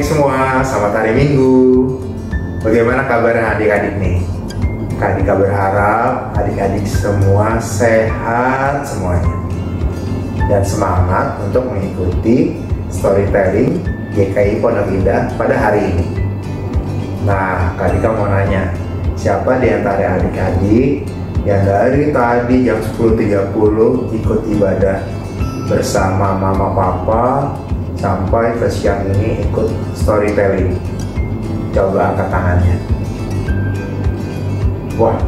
semua, selamat hari Minggu. Bagaimana kabarnya adik-adik nih? Kak Dika berharap adik-adik semua sehat semuanya dan semangat untuk mengikuti storytelling GKI Pondok Indah pada hari ini. Nah, Kak Dika mau nanya, siapa di antara adik-adik yang dari tadi jam 10.30 ikut ibadah bersama mama papa sampai ke siang ini ikut storytelling? Coba angkat tangannya. Wah,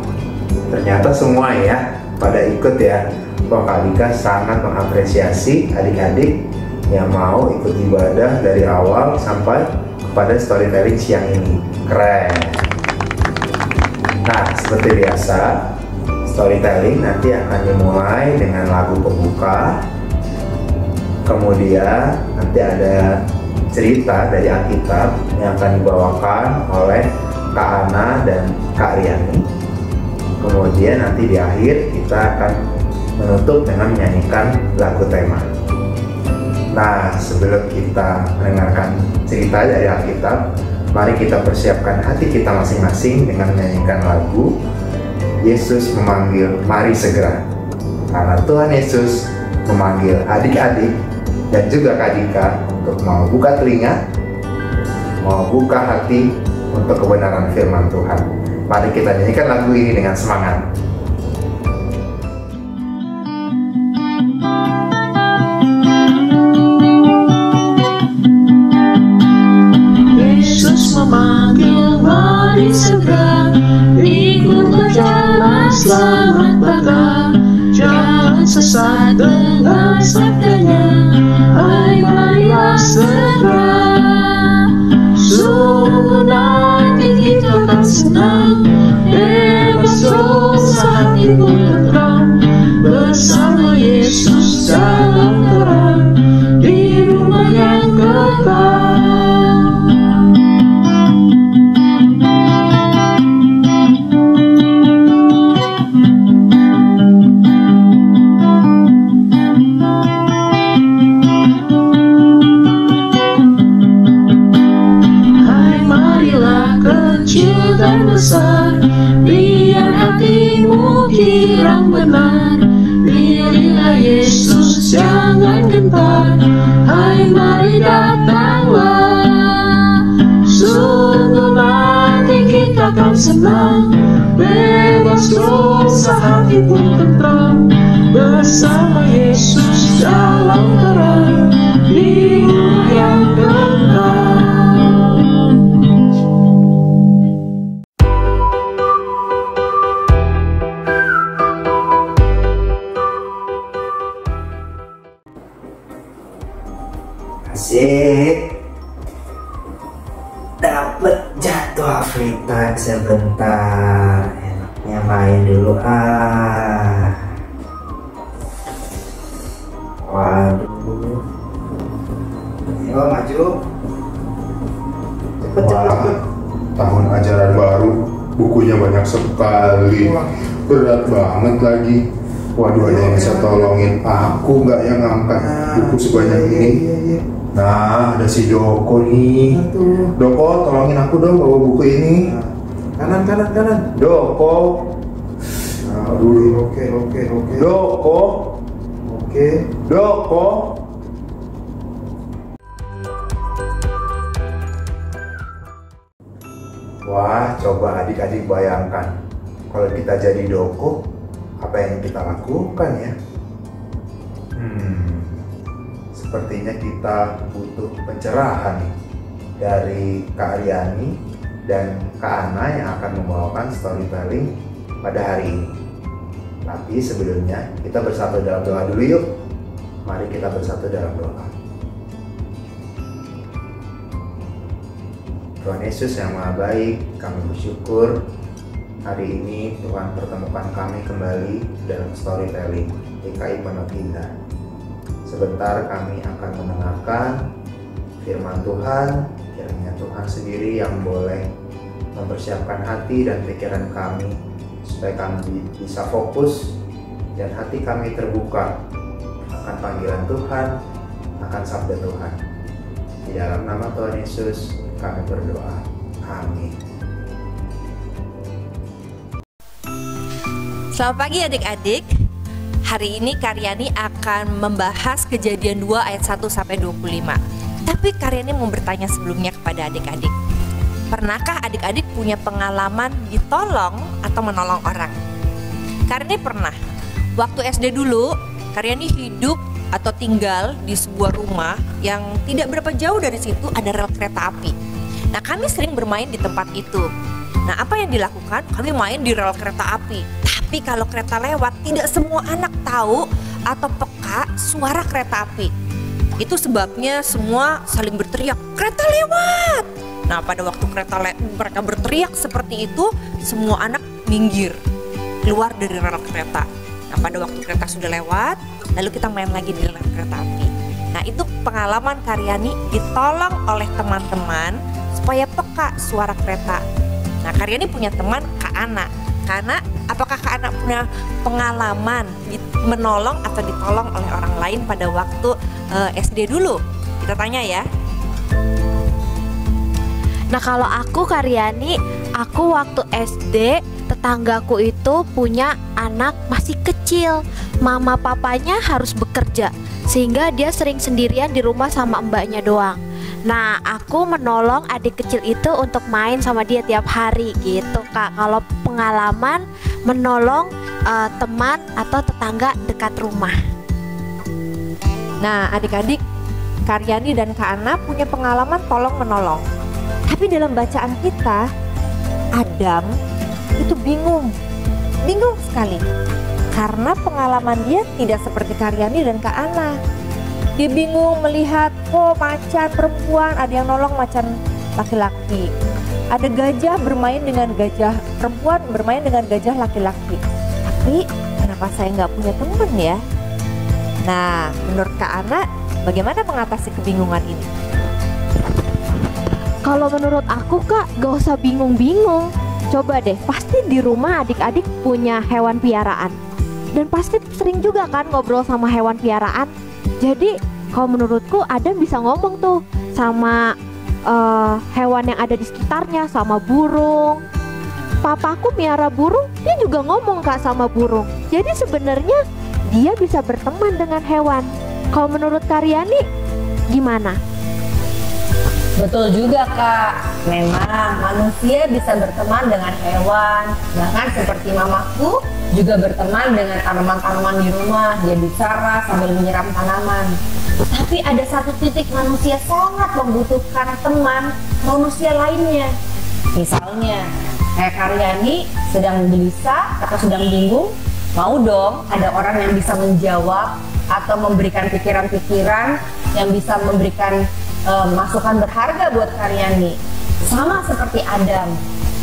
ternyata semua ya pada ikut ya. Wah, Kak Dika sangat mengapresiasi adik-adik yang mau ikut ibadah dari awal sampai kepada storytelling siang ini. Keren. Nah, seperti biasa, storytelling nanti akan dimulai dengan lagu pembuka. Kemudian nanti ada cerita dari Alkitab yang akan dibawakan oleh Kak Ana dan Kak Riani. Kemudian nanti di akhir kita akan menutup dengan menyanyikan lagu tema. Nah, sebelum kita mendengarkan cerita dari Alkitab, mari kita persiapkan hati kita masing-masing dengan menyanyikan lagu Yesus memanggil, mari segera. Karena Tuhan Yesus memanggil adik-adik dan juga Kak Dika untuk mau buka telinga, mau buka hati untuk kebenaran firman Tuhan. Mari kita nyanyikan lagu ini dengan semangat. Yesus memanggil, mari segera, ikutlah jalan selamat baga. Jangan sesat dengan sabdanya, hai marilah segera. Sungguh nanti kita akan senang, bebas dosa hati pun tentram, bersama Yesus dalam terang, di rumah yang kekal. Dan besar, biar hatimu kirang benar. Pilihlah Yesus, jangan gentar, hai mari datanglah. Sungguh nanti kita akan senang, bebas dosa hati pun tentram, bersama Yesus dalam terang, di rumah yang kekal. Asik. Dapat jatuh Afrika sebentar. Enaknya main dulu Waduh. Ayo maju. Cepet. Tahun ajaran baru, bukunya banyak sekali. Berat banget lagi. Waduh, ada yang bisa tolongin aku nggak yang ngangkat buku sebanyak ini? Nah, ada si Doko nih. Doko, tolongin aku dong bawa buku ini. Kanan. Doko. Aduh, Oke. Doko. Oke. Doko. Wah, coba adik-adik bayangkan kalau kita jadi Doko, apa yang kita lakukan ya? Sepertinya kita butuh pencerahan nih dari Kak Riani dan Kak Ana yang akan membawakan storytelling pada hari ini. Tapi sebelumnya kita bersatu dalam doa dulu yuk. Mari kita bersatu dalam doa. Tuhan Yesus yang Maha Baik, kami bersyukur hari ini Tuhan pertemukan kami kembali dalam storytelling GKI Pondok Indah. Sebentar kami akan mendengarkan firman Tuhan. Kiranya Tuhan sendiri yang boleh mempersiapkan hati dan pikiran kami supaya kami bisa fokus dan hati kami terbuka akan panggilan Tuhan, akan sabda Tuhan. Di dalam nama Tuhan Yesus kami berdoa. Amin. Selamat pagi adik-adik. Hari ini Karyani akan membahas Kejadian 2 ayat 1 sampai 25. Tapi Karyani mau bertanya sebelumnya kepada adik-adik. Pernahkah adik-adik punya pengalaman ditolong atau menolong orang? Karyani pernah. Waktu SD dulu, Karyani hidup atau tinggal di sebuah rumah yang tidak berapa jauh dari situ ada rel kereta api. Nah, kami sering bermain di tempat itu. Nah, apa yang dilakukan? Kami main di rel kereta api. Tapi kalau kereta lewat, tidak semua anak tahu atau peka suara kereta api. Itu sebabnya semua saling berteriak, "Kereta lewat!" Nah, pada waktu mereka berteriak seperti itu, semua anak minggir, keluar dari rel kereta. Nah, pada waktu kereta sudah lewat, lalu kita main lagi di rel kereta api. Nah, itu pengalaman Karyani ditolong oleh teman-teman supaya peka suara kereta. Nah, Karyani punya teman Kak Ana. Karena apakah Kak Ana punya pengalaman menolong atau ditolong oleh orang lain pada waktu SD dulu? Kita tanya ya. Nah, kalau aku Karyani, aku waktu SD tetanggaku itu punya anak masih kecil. Mama papanya harus bekerja, sehingga dia sering sendirian di rumah sama mbaknya doang. Nah, aku menolong adik kecil itu untuk main sama dia tiap hari gitu, Kak. Kalau pengalaman menolong teman atau tetangga dekat rumah. Nah, adik-adik, Karyani dan Kak Ana punya pengalaman tolong-menolong. Tapi dalam bacaan kita, Adam itu bingung sekali. Karena pengalaman dia tidak seperti Karyani dan Kak Ana. Dia bingung melihat, macan perempuan, ada yang nolong macan laki-laki. Ada gajah bermain dengan gajah perempuan, bermain dengan gajah laki-laki. Tapi kenapa saya nggak punya teman ya? Nah, menurut Kak Ana, bagaimana mengatasi kebingungan ini? Kalau menurut aku, Kak, gak usah bingung-bingung. Coba deh, pasti di rumah adik-adik punya hewan piaraan. Dan pasti sering juga kan ngobrol sama hewan piaraan. Jadi kalau menurutku Adam bisa ngomong tuh sama hewan yang ada di sekitarnya, sama burung. Papaku miara burung, dia juga ngomong Kak sama burung. Jadi sebenarnya dia bisa berteman dengan hewan. Kalau menurut Karyani gimana? Betul juga Kak, memang manusia bisa berteman dengan hewan. Bahkan seperti mamaku juga berteman dengan tanaman-tanaman di rumah. Dia bicara sambil menyiram tanaman. Tapi ada satu titik manusia sangat membutuhkan teman manusia lainnya. Misalnya kayak Karyani sedang gelisah atau sedang bingung, mau dong ada orang yang bisa menjawab atau memberikan pikiran-pikiran yang bisa memberikan masukan berharga buat Karyani. Sama seperti Adam,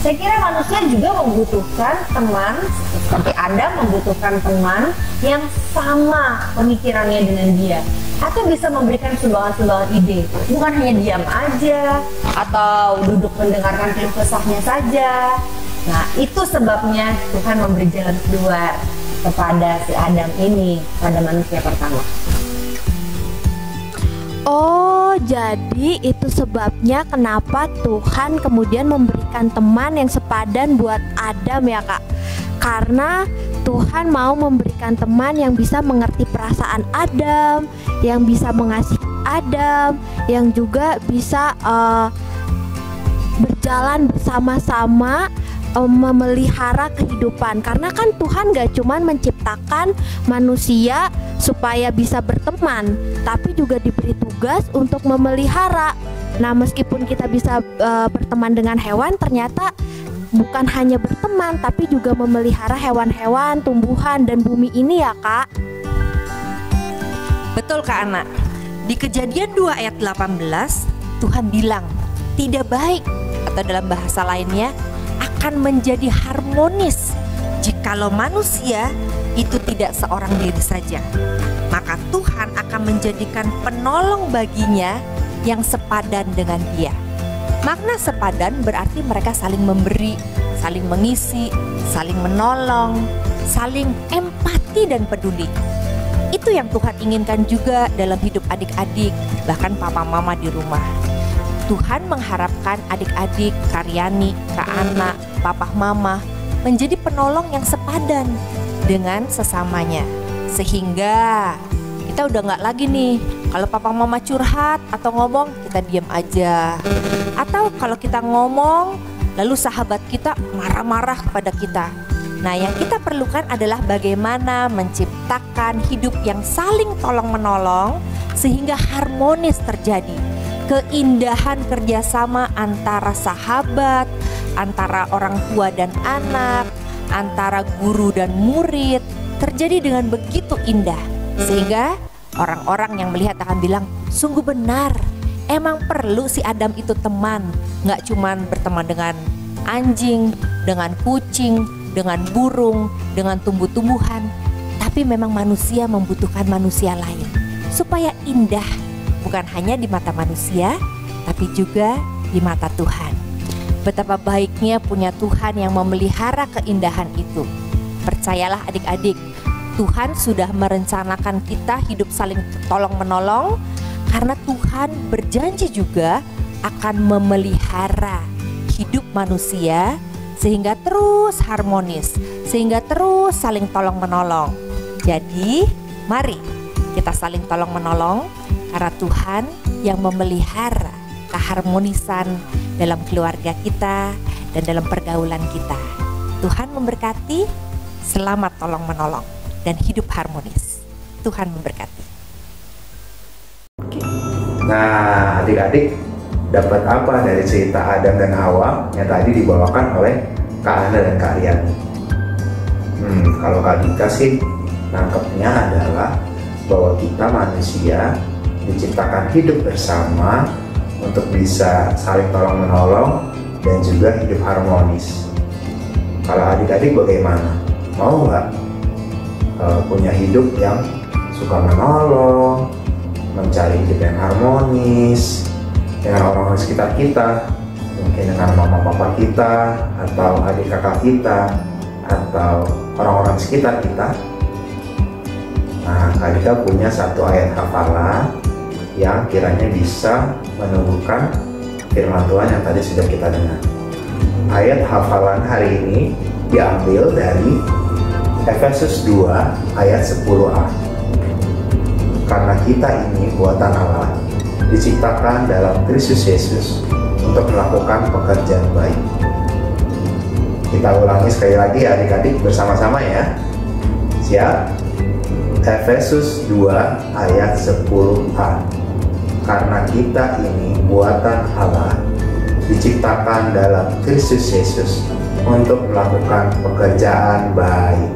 saya kira manusia juga membutuhkan teman, seperti Adam membutuhkan teman yang sama pemikirannya dengan dia, atau bisa memberikan sumbangan-sumbangan ide, bukan hanya diam aja atau duduk mendengarkan keluh kesahnya saja. Nah, itu sebabnya Tuhan memberi jalan keluar kepada si Adam ini, pada manusia pertama. Oh, jadi itu sebabnya kenapa Tuhan kemudian memberikan teman yang sepadan buat Adam ya Kak. Karena Tuhan mau memberikan teman yang bisa mengerti perasaan Adam, yang bisa mengasihi Adam, yang juga bisa berjalan bersama-sama memelihara kehidupan. Karena kan Tuhan gak cuman menciptakan manusia supaya bisa berteman, tapi juga diberi tugas untuk memelihara. Nah, meskipun kita bisa berteman dengan hewan, ternyata bukan hanya berteman, tapi juga memelihara hewan-hewan, tumbuhan, dan bumi ini ya Kak. Betul Kak Ana. Di Kejadian 2 ayat 18, Tuhan bilang, tidak baik, atau dalam bahasa lainnya, akan menjadi harmonis jikalau manusia itu tidak seorang diri saja. Maka Tuhan akan menjadikan penolong baginya yang sepadan dengan dia. Makna sepadan berarti mereka saling memberi, saling mengisi, saling menolong, saling empati dan peduli. Itu yang Tuhan inginkan juga dalam hidup adik-adik, bahkan papa mama di rumah. Tuhan mengharapkan adik-adik, Karyani, Kak Ana, papa mama menjadi penolong yang sepadan dengan sesamanya. Sehingga kita udah nggak lagi nih, kalau papa mama curhat atau ngomong, kita diam aja. Atau kalau kita ngomong, lalu sahabat kita marah-marah kepada kita. Nah, yang kita perlukan adalah bagaimana menciptakan hidup yang saling tolong-menolong sehingga harmonis terjadi. Keindahan kerjasama antara sahabat, antara orang tua dan anak, antara guru dan murid terjadi dengan begitu indah. Sehingga orang-orang yang melihat akan bilang, sungguh benar, emang perlu si Adam itu teman. Nggak cuman berteman dengan anjing, dengan kucing, dengan burung, dengan tumbuh-tumbuhan, tapi memang manusia membutuhkan manusia lain supaya indah, bukan hanya di mata manusia, tapi juga di mata Tuhan. Betapa baiknya punya Tuhan yang memelihara keindahan itu. Percayalah adik-adik, Tuhan sudah merencanakan kita hidup saling tolong-menolong, karena Tuhan berjanji juga akan memelihara hidup manusia sehingga terus harmonis, sehingga terus saling tolong-menolong. Jadi, mari kita saling tolong-menolong karena Tuhan yang memelihara keharmonisan dalam keluarga kita dan dalam pergaulan kita. Tuhan memberkati, selamat tolong-menolong dan hidup harmonis. Tuhan memberkati. Nah, adik-adik dapat apa dari cerita Adam dan Hawa yang tadi dibawakan oleh Kak Ana dan Kak Riani? Kalau Kak Dika sih nangkepnya adalah bahwa kita manusia diciptakan hidup bersama untuk bisa saling tolong-menolong dan juga hidup harmonis. Kalau adik-adik bagaimana? Mau nggak punya hidup yang suka menolong, mencari hidup yang harmonis dengan orang-orang sekitar kita, mungkin dengan mama papa kita, atau adik kakak kita, atau orang-orang sekitar kita? Nah, Kak Dika punya satu ayat hafalan yang kiranya bisa menumbuhkan firman Tuhan yang tadi sudah kita dengar. Ayat hafalan hari ini diambil dari Efesus 2 ayat 10a. Karena kita ini buatan Allah, diciptakan dalam Kristus Yesus untuk melakukan pekerjaan baik. Kita ulangi sekali lagi adik-adik bersama-sama ya. Siap? Efesus 2 ayat 10a. Karena kita ini buatan Allah, diciptakan dalam Kristus Yesus untuk melakukan pekerjaan baik.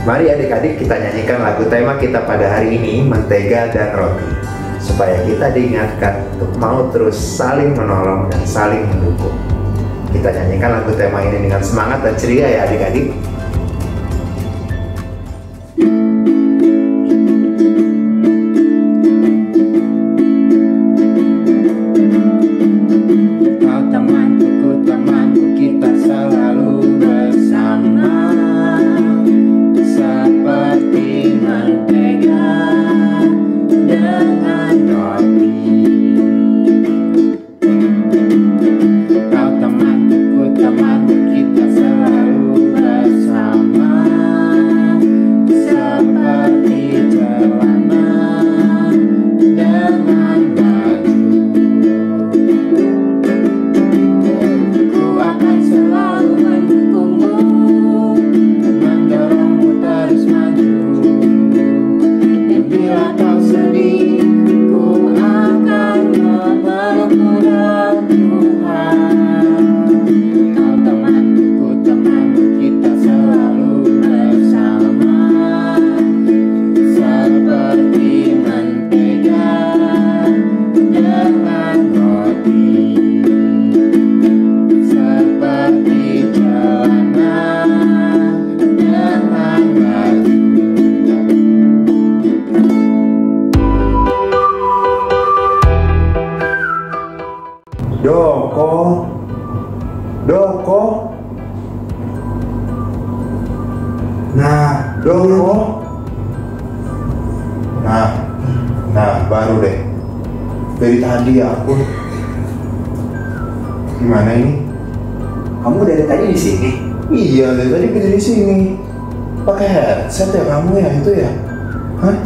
Mari adik-adik kita nyanyikan lagu tema kita pada hari ini, Mentega dan Roti, supaya kita diingatkan untuk mau terus saling menolong dan saling mendukung. Kita nyanyikan lagu tema ini dengan semangat dan ceria ya adik-adik. Doko. Nah, baru deh. Dari tadi ya aku. Gimana ini? Kamu dari tadi di sini? Iya, dari tadi berdiri di sini. Pakai headset ya kamu ya itu ya? Hah?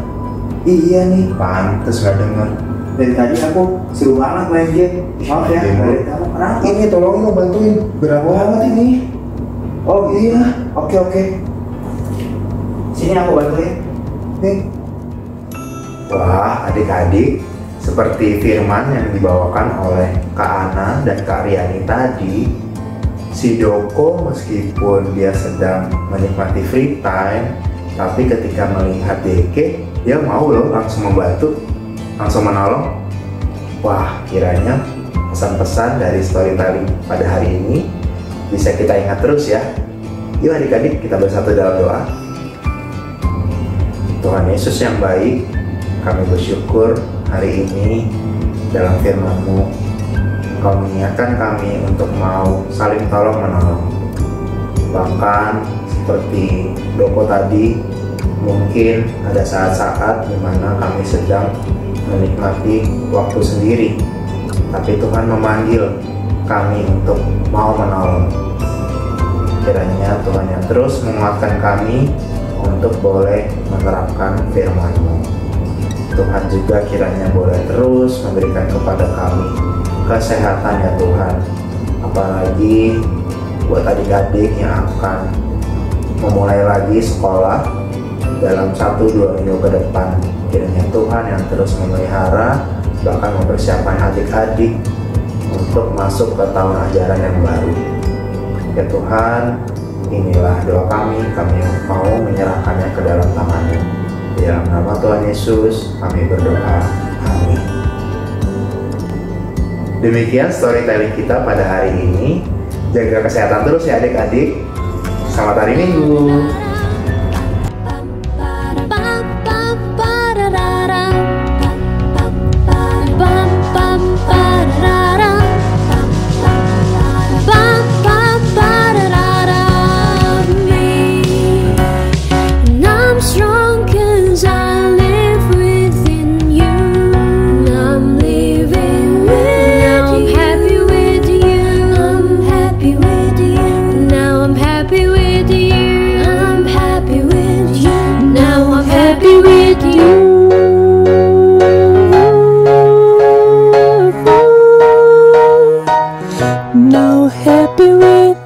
Iya nih. Pantes nggak denger. Dari tadi aku seru banget main game. Maaf ya. Dari kamu kenapa? Ini tolongin lo bantuin. Berat banget ini. Oh iya. Oke. Sini aku bantuin. Nih. Wah, adik-adik, seperti firman yang dibawakan oleh Kak Ana dan Kak Riani tadi, si Doko meskipun dia sedang menikmati free time, tapi ketika melihat Deke, dia mau loh langsung membantu, langsung menolong. Wah, kiranya pesan-pesan dari storytelling pada hari ini bisa kita ingat terus ya. Yuk adik-adik, kita bersatu dalam doa. Tuhan Yesus yang baik, kami bersyukur hari ini dalam firman-Mu Kau mengingatkan kami untuk mau saling tolong menolong. Bahkan seperti Doko tadi, mungkin ada saat-saat di mana kami sedang menikmati waktu sendiri, tapi Tuhan memanggil kami untuk mau menolong. Kiranya Tuhan yang terus menguatkan kami untuk boleh menerapkan firman-Mu. Tuhan juga kiranya boleh terus memberikan kepada kami kesehatan ya Tuhan. Apalagi buat adik-adik yang akan memulai lagi sekolah dalam 1-2 minggu ke depan. Kiranya Tuhan yang terus memelihara, bahkan mempersiapkan adik-adik untuk masuk ke tahun ajaran yang baru. Ya Tuhan, inilah doa kami mau menyerahkannya ke dalam tangan-Mu. Di dalam nama Tuhan Yesus kami berdoa. Amin. Demikian storytelling kita pada hari ini. Jaga kesehatan terus ya adik-adik. Selamat hari Minggu. Now happy with